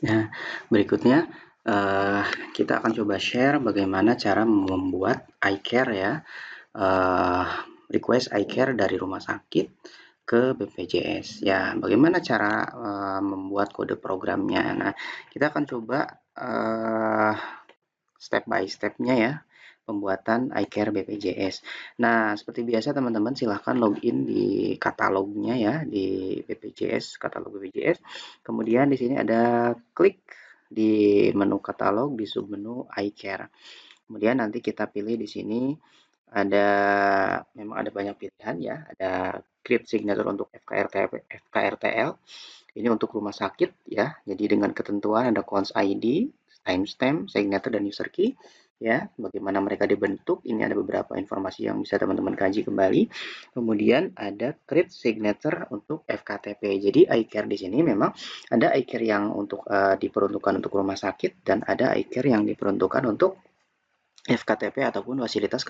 Nah, berikutnya kita akan coba share bagaimana cara membuat iCare ya, eh, request iCare dari rumah sakit ke BPJS. Ya, bagaimana cara membuat kode programnya? Nah, kita akan coba step by step-nya ya, pembuatan iCare BPJS. Nah, seperti biasa teman-teman silahkan login di katalognya ya, di BPJS, katalog BPJS. Kemudian di sini ada klik di menu katalog di submenu iCare. Kemudian nanti kita pilih di sini ada memang ada banyak pilihan ya, ada create signature untuk FKRTL, ini untuk rumah sakit ya. Jadi dengan ketentuan ada cons ID, timestamp, signature dan user key ya. Bagaimana mereka dibentuk, ini ada beberapa informasi yang bisa teman-teman kaji kembali. Kemudian ada create signature untuk FKTP. Jadi iCare di sini memang ada iCare yang untuk diperuntukkan untuk rumah sakit dan ada iCare yang diperuntukkan untuk FKTP ataupun fasilitas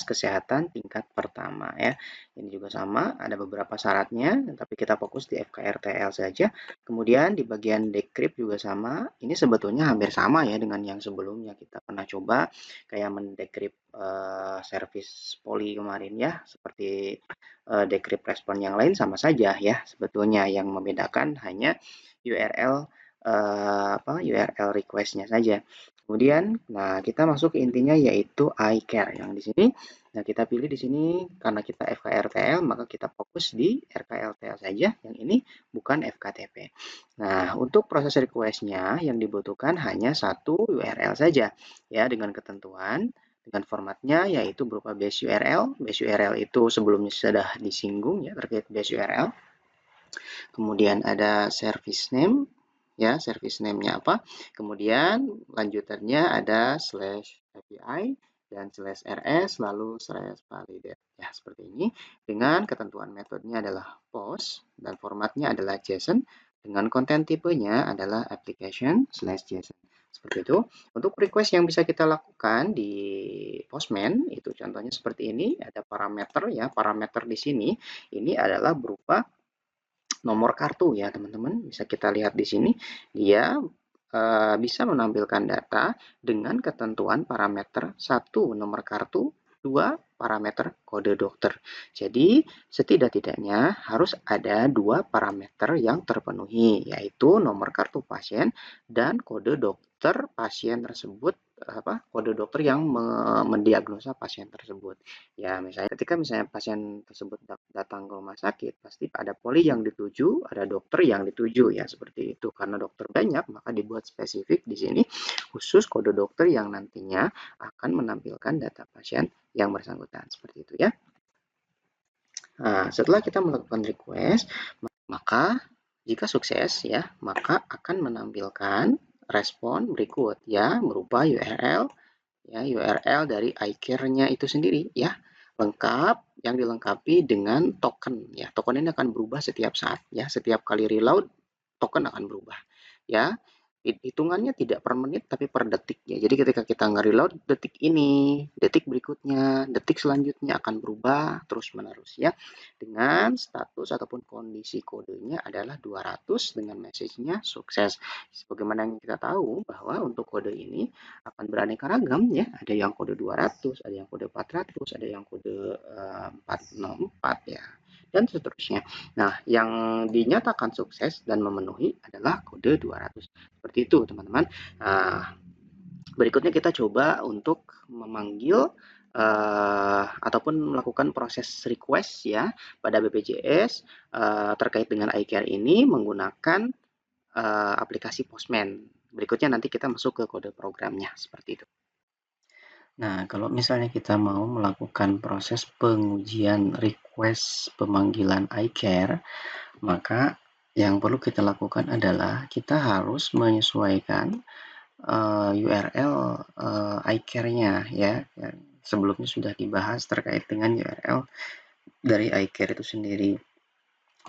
kesehatan tingkat pertama ya. Ini juga sama, ada beberapa syaratnya, tapi kita fokus di FKRTL saja. Kemudian di bagian decrypt juga sama. Ini sebetulnya hampir sama ya dengan yang sebelumnya kita pernah coba kayak mendecrypt service poli kemarin ya, seperti decrypt respon yang lain sama saja ya. Sebetulnya yang membedakan hanya URL URL request-nya saja. Kemudian, nah kita masuk ke intinya yaitu iCare yang di sini. Nah kita pilih di sini karena kita FKRTL maka kita fokus di RKLTL saja. Yang ini bukan FKTP. Nah untuk proses request-nya yang dibutuhkan hanya satu URL saja ya dengan ketentuan dengan formatnya yaitu berupa base URL. Base URL itu sebelumnya sudah disinggung ya terkait base URL. Kemudian ada service name ya, service name-nya apa. Kemudian lanjutannya ada slash API dan slash RS lalu slash validate ya seperti ini dengan ketentuan metodenya adalah post dan formatnya adalah JSON dengan konten tipenya adalah application slash JSON seperti itu. Untuk request yang bisa kita lakukan di Postman itu contohnya seperti ini, ada parameter ya, parameter di sini ini adalah berupa nomor kartu ya teman-teman. Bisa kita lihat di sini dia bisa menampilkan data dengan ketentuan parameter satu nomor kartu, dua parameter kode dokter. Jadi setidak-tidaknya harus ada dua parameter yang terpenuhi, yaitu nomor kartu pasien dan kode dokter pasien tersebut, kode dokter yang mendiagnosa pasien tersebut. Ya, ketika pasien tersebut datang ke rumah sakit, pasti ada poli yang dituju, ada dokter yang dituju ya seperti itu. Karena dokter banyak, maka dibuat spesifik di sini khusus kode dokter yang nantinya akan menampilkan data pasien yang bersangkutan seperti itu ya. Nah, setelah kita melakukan request, maka jika sukses ya, maka akan menampilkan respon berikut ya berupa URL ya URL dari iCare-nya itu sendiri ya lengkap yang dilengkapi dengan token ya token ini akan berubah setiap saat ya setiap kali reload token akan berubah ya hitungannya tidak per menit tapi per detik ya jadi ketika kita nge-reload detik ini detik berikutnya detik selanjutnya akan berubah terus menerus ya dengan status ataupun kondisi kodenya adalah 200 dengan message-nya sukses sebagaimana yang kita tahu bahwa untuk kode ini akan beraneka ragam ya. Ada yang kode 200, ada yang kode 400, ada yang kode 404 ya. Dan seterusnya. Nah, yang dinyatakan sukses dan memenuhi adalah kode 200. Seperti itu, teman-teman. Nah, berikutnya kita coba untuk memanggil ataupun melakukan proses request ya pada BPJS terkait dengan iCare ini menggunakan aplikasi Postman. Berikutnya nanti kita masuk ke kode programnya seperti itu. Nah, kalau misalnya kita mau melakukan proses pengujian request pemanggilan iCare, maka yang perlu kita lakukan adalah kita harus menyesuaikan URL iCare-nya ya. Sebelumnya sudah dibahas terkait dengan URL dari iCare itu sendiri.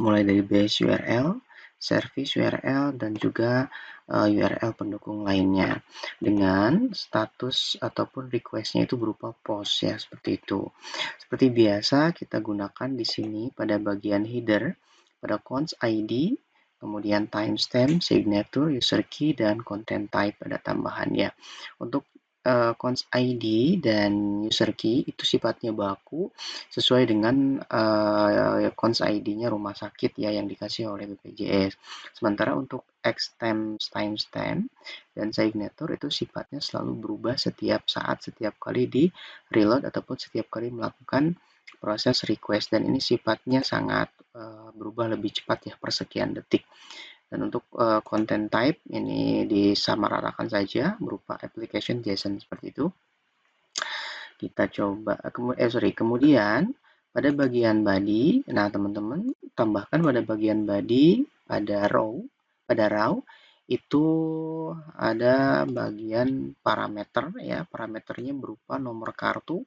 Mulai dari base URL, service URL, dan juga URL pendukung lainnya dengan status ataupun request-nya itu berupa post ya seperti itu. Seperti biasa kita gunakan di sini pada bagian header pada cons ID kemudian timestamp, signature, user key, dan content type ada tambahannya. Untuk cons ID dan user key itu sifatnya baku sesuai dengan cons ID-nya rumah sakit ya yang dikasih oleh BPJS. Sementara untuk extemp, timestamp, dan signature itu sifatnya selalu berubah setiap saat, setiap kali di reload ataupun setiap kali melakukan proses request, dan ini sifatnya sangat berubah lebih cepat ya per sekian detik. Dan untuk content type ini disamaratakan saja berupa application JSON seperti itu. Kita coba kemudian pada bagian body, nah teman-teman tambahkan pada bagian body pada row itu ada bagian parameter ya, parameternya berupa nomor kartu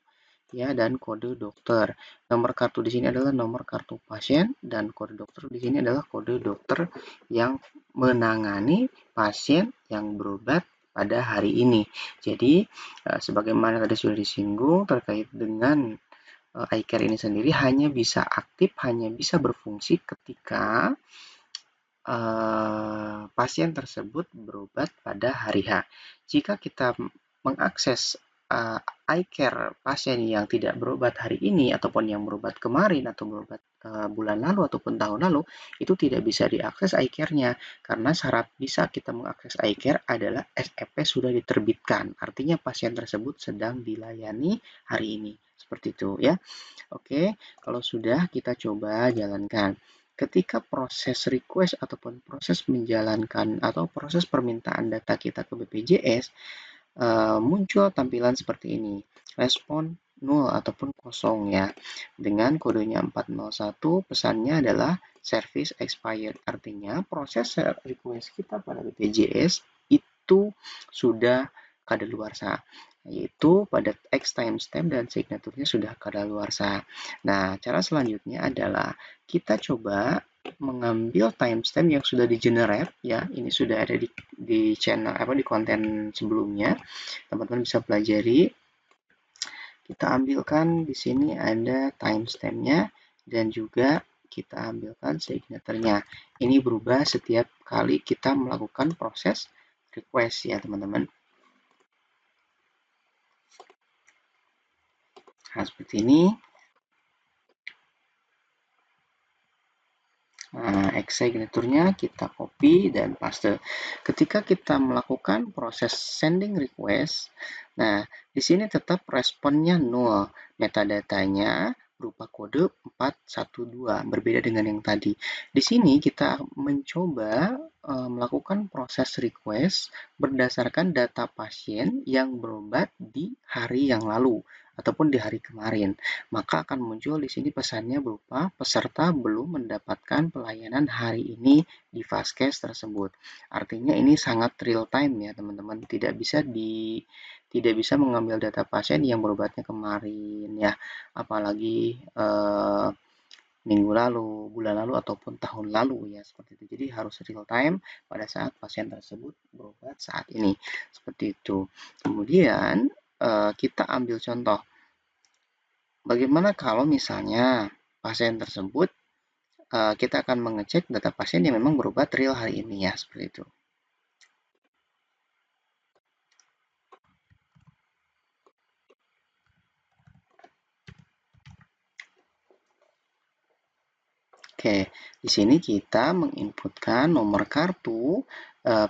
ya dan kode dokter. Nomor kartu di sini adalah nomor kartu pasien dan kode dokter di sini adalah kode dokter yang menangani pasien yang berobat pada hari ini. Jadi sebagaimana tadi sudah disinggung terkait dengan iCare ini sendiri hanya bisa aktif, hanya bisa berfungsi ketika pasien tersebut berobat pada hari H. Jika kita mengakses iCare pasien yang tidak berobat hari ini ataupun yang berobat kemarin atau berobat bulan lalu ataupun tahun lalu, itu tidak bisa diakses iCare-nya karena syarat bisa kita mengakses iCare adalah SEP sudah diterbitkan. Artinya pasien tersebut sedang dilayani hari ini. Seperti itu ya. Oke, kalau sudah kita coba jalankan. Ketika proses request ataupun proses menjalankan atau proses permintaan data kita ke BPJS, muncul tampilan seperti ini, respon 0 ataupun kosong ya. Dengan kodenya 401, pesannya adalah service expired. Artinya proses request kita pada BPJS itu sudah kadaluarsa, yaitu pada X timestamp dan signaturnya sudah kadaluarsa. Nah, cara selanjutnya adalah kita coba mengambil timestamp yang sudah di-generate ya. Ini sudah ada di channel di konten sebelumnya. Teman-teman bisa pelajari. Kita ambilkan di sini ada timestamp-nya dan juga kita ambilkan signaturnya. Ini berubah setiap kali kita melakukan proses request ya, teman-teman. Nah, seperti ini. Nah, signaturnya kita copy dan paste. Ketika kita melakukan proses sending request, nah di sini tetap responnya 0. Metadatanya berupa kode 412, berbeda dengan yang tadi. Di sini kita mencoba melakukan proses request berdasarkan data pasien yang berobat di hari yang lalu ataupun di hari kemarin. Maka akan muncul di sini pesannya berupa peserta belum mendapatkan pelayanan hari ini di Vaskes tersebut. Artinya ini sangat real time ya teman-teman, tidak bisa mengambil data pasien yang berobatnya kemarin ya, apalagi minggu lalu, bulan lalu ataupun tahun lalu ya, seperti itu. Jadi harus real time pada saat pasien tersebut berobat saat ini, seperti itu. Kemudian kita ambil contoh. Bagaimana kalau misalnya pasien tersebut kita akan mengecek data pasien yang memang berobat real hari ini ya, seperti itu. Oke, di sini kita menginputkan nomor kartu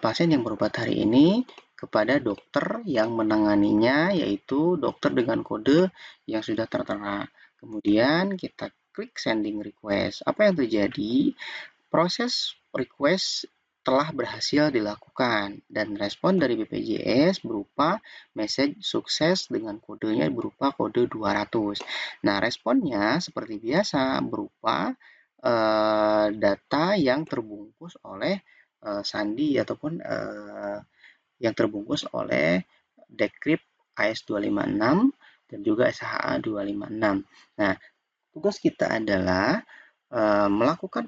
pasien yang berobat hari ini kepada dokter yang menanganinya, yaitu dokter dengan kode yang sudah tertera. Kemudian kita klik sending request. Apa yang terjadi? Proses request telah berhasil dilakukan dan respon dari BPJS berupa message sukses dengan kodenya berupa kode 200. Nah, responnya seperti biasa berupa data yang terbungkus oleh sandi ataupun yang terbungkus oleh decrypt AS256 dan juga SHA 256. Nah, tugas kita adalah melakukan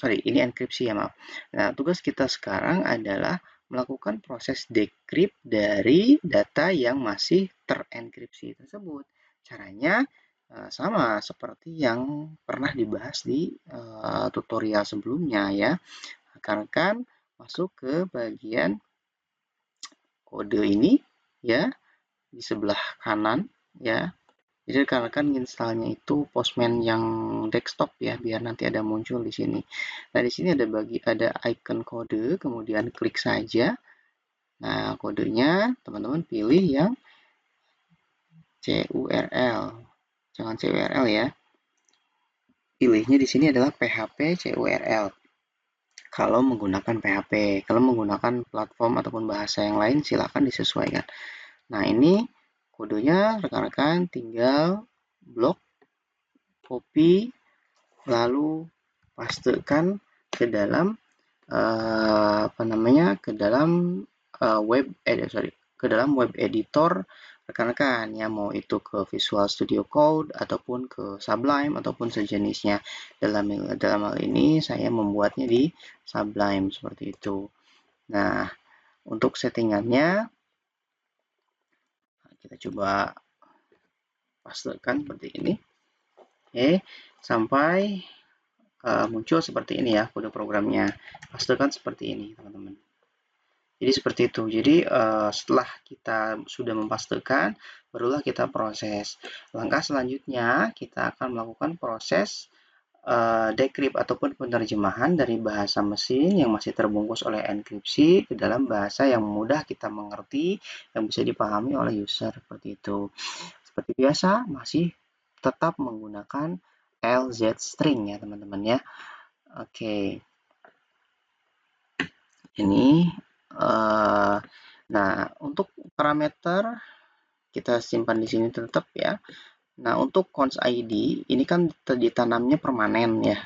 ini enkripsi ya, maaf. Nah, tugas kita sekarang adalah melakukan proses decrypt dari data yang masih terenkripsi tersebut. Caranya Sama seperti yang pernah dibahas di tutorial sebelumnya ya. Rekan-rekan masuk ke bagian kode ini ya di sebelah kanan ya. Jadi rekan-rekan installnya itu Postman yang desktop ya, biar nanti ada muncul di sini. Nah, di sini ada icon kode, kemudian klik saja. Nah, kodenya teman-teman pilih yang CURL. Jangan CURL ya. Pilihnya di sini adalah PHP CURL. Kalau menggunakan PHP, kalau menggunakan platform ataupun bahasa yang lain silakan disesuaikan. Nah, ini kodenya rekan-rekan tinggal blok, copy, lalu pastekan ke dalam ke dalam web editor rekan-rekan ya, mau itu ke Visual Studio Code ataupun ke Sublime ataupun sejenisnya. Dalam hal ini saya membuatnya di Sublime seperti itu. Nah, untuk settingannya kita coba pastekan seperti ini. Oke, sampai muncul seperti ini ya kode programnya. Pastekan seperti ini, teman-teman. Jadi seperti itu. Jadi setelah kita sudah mempastekan, barulah kita proses. Langkah selanjutnya kita akan melakukan proses decrypt ataupun penerjemahan dari bahasa mesin yang masih terbungkus oleh enkripsi ke dalam bahasa yang mudah kita mengerti, yang bisa dipahami oleh user seperti itu. Seperti biasa, masih tetap menggunakan LZ string ya teman-teman ya. Oke. Ini nah, untuk parameter kita simpan di sini tetap ya. Nah, untuk const ID ini kan ditanamnya permanen ya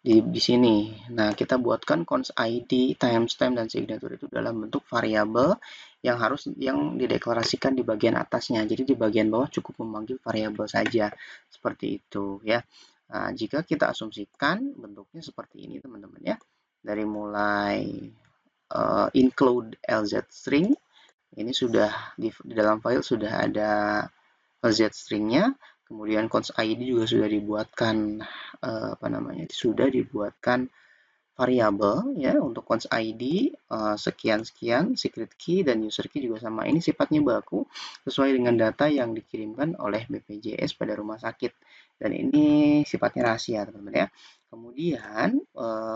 di sini. Nah, kita buatkan const ID, timestamp dan signature itu dalam bentuk variabel yang dideklarasikan di bagian atasnya. Jadi di bagian bawah cukup memanggil variabel saja seperti itu ya. Nah, jika kita asumsikan bentuknya seperti ini teman-teman ya. Dari mulai include LZ string ini sudah di dalam file sudah ada LZ stringnya, kemudian const ID juga sudah dibuatkan sudah dibuatkan variabel ya untuk const ID sekian sekian, secret key dan user key juga sama. Ini sifatnya baku sesuai dengan data yang dikirimkan oleh BPJS pada rumah sakit dan ini sifatnya rahasia teman-teman ya. Kemudian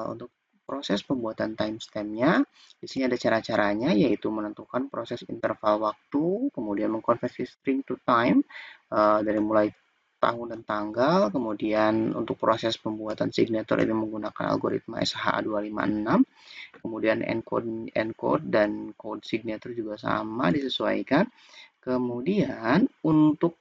untuk proses pembuatan timestamp-nya di sini ada cara-caranya yaitu menentukan proses interval waktu, kemudian mengkonversi string to time dari mulai tahun dan tanggal, kemudian untuk proses pembuatan signature itu menggunakan algoritma SHA-256, kemudian encode dan code signature juga sama disesuaikan. Kemudian untuk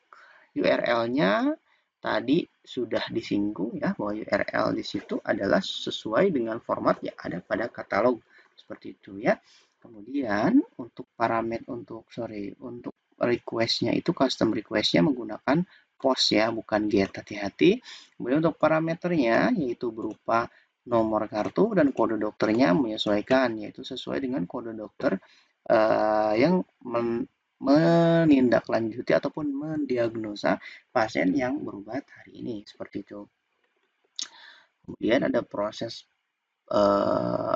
URL-nya tadi sudah disinggung ya bahwa URL di situ adalah sesuai dengan format yang ada pada katalog seperti itu ya. Kemudian untuk parameter untuk request-nya itu custom request-nya menggunakan post ya, bukan get, hati-hati. Kemudian untuk parameternya yaitu berupa nomor kartu dan kode dokternya menyesuaikan yaitu sesuai dengan kode dokter yang menindaklanjuti ataupun mendiagnosa pasien yang berobat hari ini seperti itu. Kemudian ada proses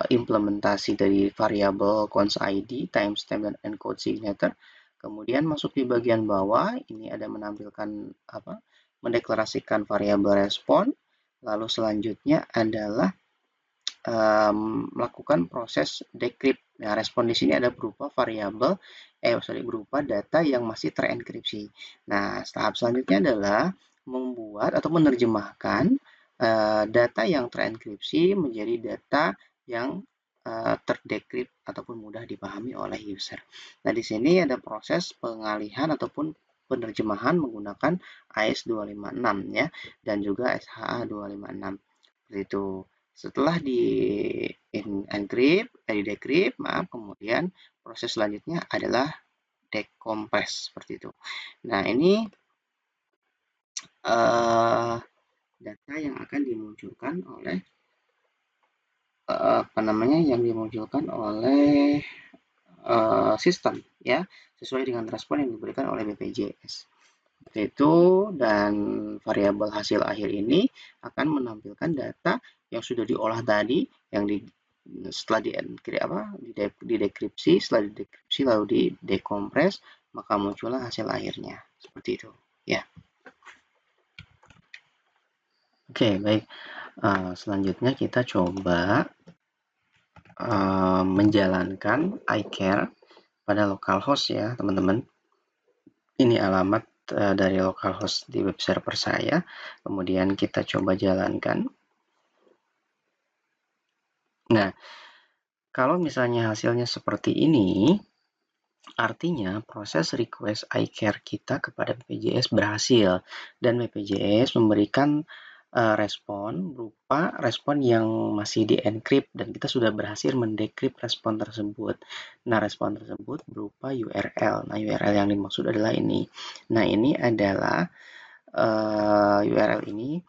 implementasi dari variabel const ID, timestamp dan encode signature. Kemudian masuk di bagian bawah ini ada menampilkan mendeklarasikan variabel respon. Lalu selanjutnya adalah melakukan proses decrypt. Nah, respon di sini ada berupa variabel berupa data yang masih terenkripsi. Nah, tahap selanjutnya adalah membuat atau menerjemahkan data yang terenkripsi menjadi data yang terdecrypt ataupun mudah dipahami oleh user. Nah, di sini ada proses pengalihan ataupun penerjemahan menggunakan AES256 ya dan juga SHA-256. Seperti itu. Setelah di decrypt, kemudian proses selanjutnya adalah decompress seperti itu. Nah, ini data yang akan dimunculkan oleh sistem ya, sesuai dengan respon yang diberikan oleh BPJS. itu, dan variabel hasil akhir ini akan menampilkan data yang sudah diolah tadi, yang setelah didekripsi, setelah didekripsi lalu didekompres, maka muncullah hasil akhirnya seperti itu ya. Oke, baik. Selanjutnya kita coba menjalankan iCare pada localhost ya, teman-teman. Ini alamat dari localhost di web server saya. Kemudian kita coba jalankan. Nah, kalau misalnya hasilnya seperti ini, artinya proses request iCare kita kepada BPJS berhasil, dan BPJS memberikan respon berupa respon yang masih di-encrypt, dan kita sudah berhasil mendekrypt respon tersebut. Nah, respon tersebut berupa URL. Nah, URL yang dimaksud adalah ini. Nah, ini adalah URL ini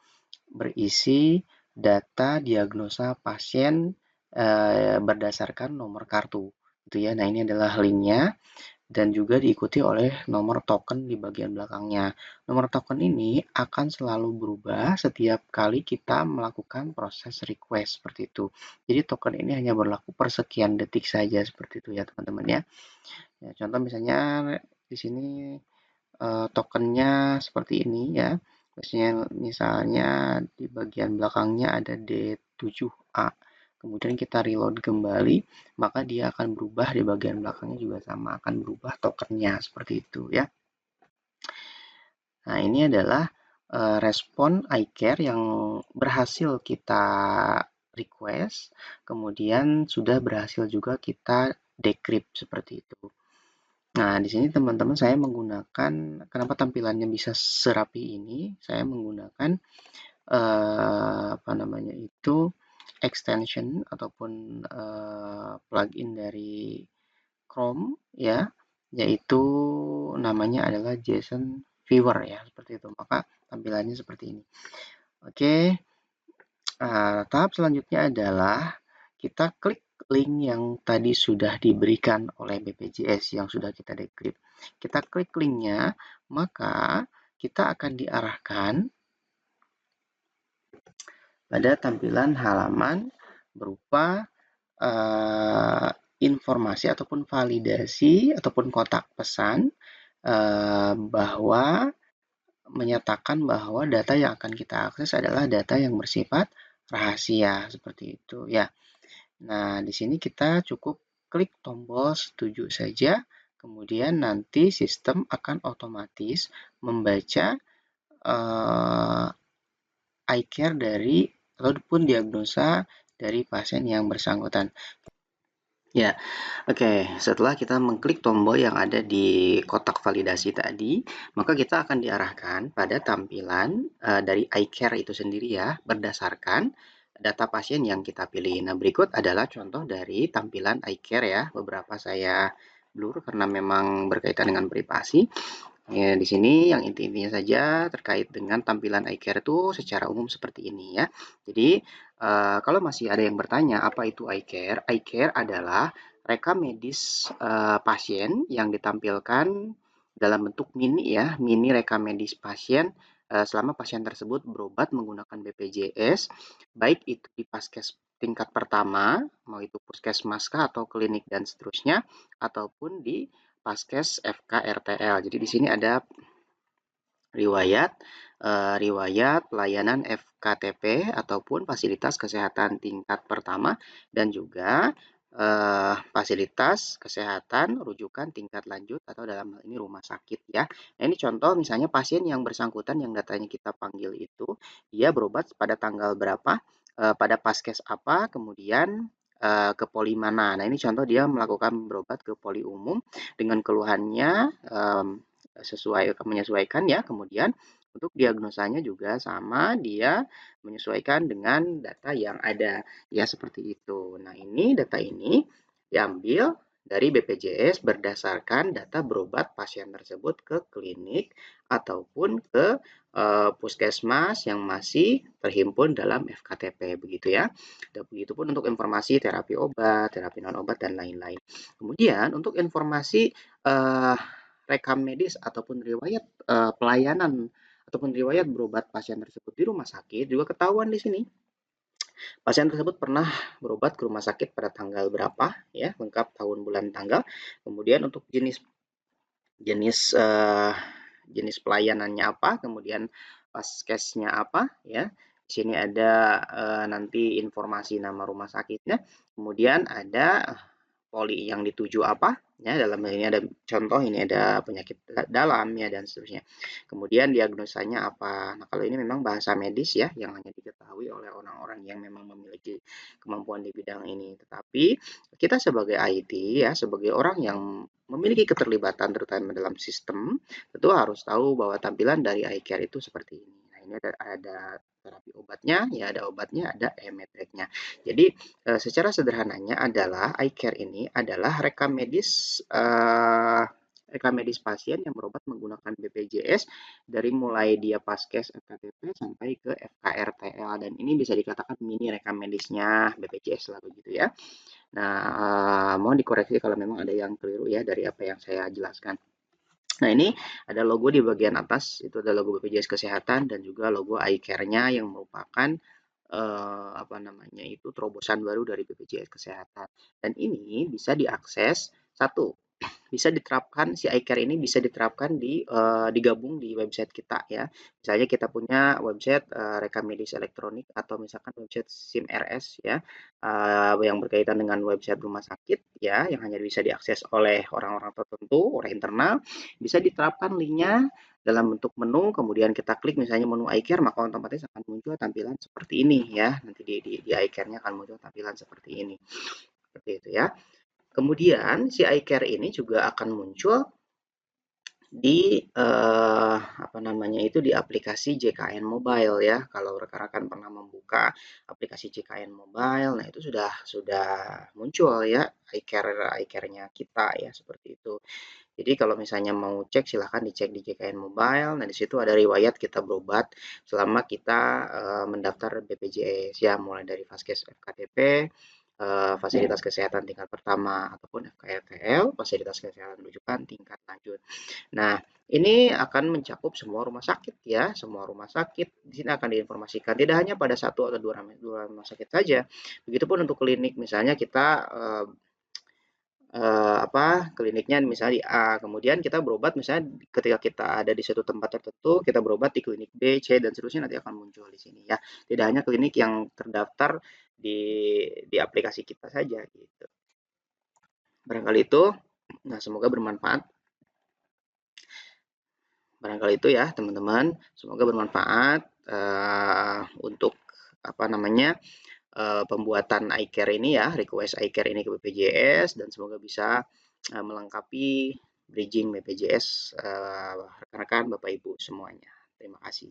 berisi data diagnosa pasien berdasarkan nomor kartu, gitu ya. Nah, ini adalah linknya, dan juga diikuti oleh nomor token di bagian belakangnya. Nomor token ini akan selalu berubah setiap kali kita melakukan proses request, seperti itu. Jadi token ini hanya berlaku per sekian detik saja, seperti itu ya teman-teman ya. Ya, contoh misalnya di sini tokennya seperti ini ya. Misalnya di bagian belakangnya ada D7A. Kemudian kita reload kembali, maka dia akan berubah di bagian belakangnya juga sama, akan berubah tokennya seperti itu ya. Nah, ini adalah respon iCare yang berhasil kita request, kemudian sudah berhasil juga kita decrypt seperti itu. Nah, di sini teman-teman saya menggunakan, kenapa tampilannya bisa serapi ini, saya menggunakan apa namanya itu, extension ataupun plugin dari Chrome ya, yaitu namanya adalah JSON Viewer ya, seperti itu. Maka tampilannya seperti ini. Oke, tahap selanjutnya adalah kita klik link yang tadi sudah diberikan oleh BPJS yang sudah kita decrypt. Kita klik linknya, maka kita akan diarahkan pada tampilan halaman berupa informasi ataupun validasi ataupun kotak pesan bahwa menyatakan bahwa data yang akan kita akses adalah data yang bersifat rahasia, seperti itu ya. Nah, di sini kita cukup klik tombol setuju saja, kemudian nanti sistem akan otomatis membaca iCare dari ataupun diagnosa dari pasien yang bersangkutan. Ya, oke. Setelah kita mengklik tombol yang ada di kotak validasi tadi, maka kita akan diarahkan pada tampilan dari iCare itu sendiri ya, berdasarkan data pasien yang kita pilih. Nah, berikut adalah contoh dari tampilan iCare ya. Beberapa saya blur karena memang berkaitan dengan privasi. Ya, di sini yang inti-intinya saja terkait dengan tampilan iCare itu secara umum seperti ini ya. Jadi, kalau masih ada yang bertanya apa itu iCare? iCare adalah rekam medis pasien yang ditampilkan dalam bentuk mini ya, mini rekam medis pasien selama pasien tersebut berobat menggunakan BPJS, baik itu di Paskes tingkat pertama, mau itu puskesmas atau klinik dan seterusnya, ataupun di Paskes FKRTL. Jadi di sini ada riwayat pelayanan FKTP ataupun fasilitas kesehatan tingkat pertama, dan juga fasilitas kesehatan rujukan tingkat lanjut atau dalam hal ini rumah sakit ya. Nah, ini contoh misalnya pasien yang bersangkutan yang datanya kita panggil itu, dia berobat pada tanggal berapa, pada Paskes apa, kemudian ke poli mana. Nah, ini contoh dia melakukan berobat ke poli umum dengan keluhannya menyesuaikan ya, kemudian untuk diagnosanya juga sama, dia menyesuaikan dengan data yang ada ya, seperti itu. Nah, ini data ini diambil dari BPJS berdasarkan data berobat pasien tersebut ke klinik ataupun ke puskesmas yang masih terhimpun dalam FKTP begitu ya. Begitupun untuk informasi terapi obat, terapi non obat dan lain-lain. Kemudian untuk informasi rekam medis ataupun riwayat pelayanan ataupun riwayat berobat pasien tersebut di rumah sakit juga ketahuan di sini. Pasien tersebut pernah berobat ke rumah sakit pada tanggal berapa, ya, lengkap tahun, bulan, tanggal. Kemudian untuk jenis jenis uh, jenis pelayanannya apa, kemudian paskesnya apa, ya. Di sini ada nanti informasi nama rumah sakitnya, kemudian ada poli yang dituju apa, ya, dalam hal ini ada contoh, ini ada penyakit dalam, ya, dan seterusnya. Kemudian diagnosanya apa. Nah, kalau ini memang bahasa medis, ya, yang hanya diketahui oleh orang-orang yang memang memiliki kemampuan di bidang ini. Tetapi kita sebagai IT, ya, sebagai orang yang memiliki keterlibatan terutama dalam sistem, tentu harus tahu bahwa tampilan dari eye care itu seperti ini. Nah, ini ada terapi obatnya, ya, ada obatnya, ada e-medrec-nya. Jadi secara sederhananya adalah eye care ini adalah rekam medis pasien yang berobat menggunakan BPJS dari mulai dia paskes FKTP sampai ke FKRTL, dan ini bisa dikatakan mini rekam medisnya BPJS lah begitu ya. Nah, mohon dikoreksi kalau memang ada yang keliru ya dari apa yang saya jelaskan. Nah, ini ada logo di bagian atas, itu ada logo BPJS Kesehatan dan juga logo eye care-nya yang merupakan apa namanya itu terobosan baru dari BPJS Kesehatan. Dan ini bisa diakses satu, bisa diterapkan, si iCare ini bisa diterapkan digabung di website kita ya. Misalnya kita punya website rekam medis elektronik atau misalkan website SIM-RS ya, yang berkaitan dengan website rumah sakit ya, yang hanya bisa diakses oleh orang-orang tertentu, oleh internal, bisa diterapkan linknya dalam bentuk menu, kemudian kita klik misalnya menu iCare, maka otomatis akan muncul tampilan seperti ini ya. Nanti di iCare-nya akan muncul tampilan seperti ini. Seperti itu ya. Kemudian si iCare ini juga akan muncul di apa namanya itu di aplikasi JKN Mobile ya. Kalau rekan-rekan pernah membuka aplikasi JKN Mobile, nah itu sudah muncul ya iCare-nya kita ya seperti itu. Jadi kalau misalnya mau cek silahkan dicek di JKN Mobile. Nah, di situ ada riwayat kita berobat selama kita mendaftar BPJS ya, mulai dari Vaskes FKTP, fasilitas kesehatan tingkat pertama ataupun FKRTL, fasilitas kesehatan rujukan tingkat lanjut. Nah, ini akan mencakup semua rumah sakit ya, semua rumah sakit di sini akan diinformasikan. Tidak hanya pada satu atau dua rumah sakit saja. Begitupun untuk klinik, misalnya kita kliniknya misalnya di A, kemudian kita berobat misalnya ketika kita ada di suatu tempat tertentu, kita berobat di klinik B, C, dan seterusnya nanti akan muncul di sini ya. Tidak hanya klinik yang terdaftar di aplikasi kita saja gitu. Barangkali itu, nah semoga bermanfaat. Barangkali itu ya teman-teman, semoga bermanfaat untuk apa namanya pembuatan iCare ini ya, request iCare ini ke BPJS, dan semoga bisa melengkapi bridging BPJS rekan-rekan Bapak Ibu semuanya. Terima kasih.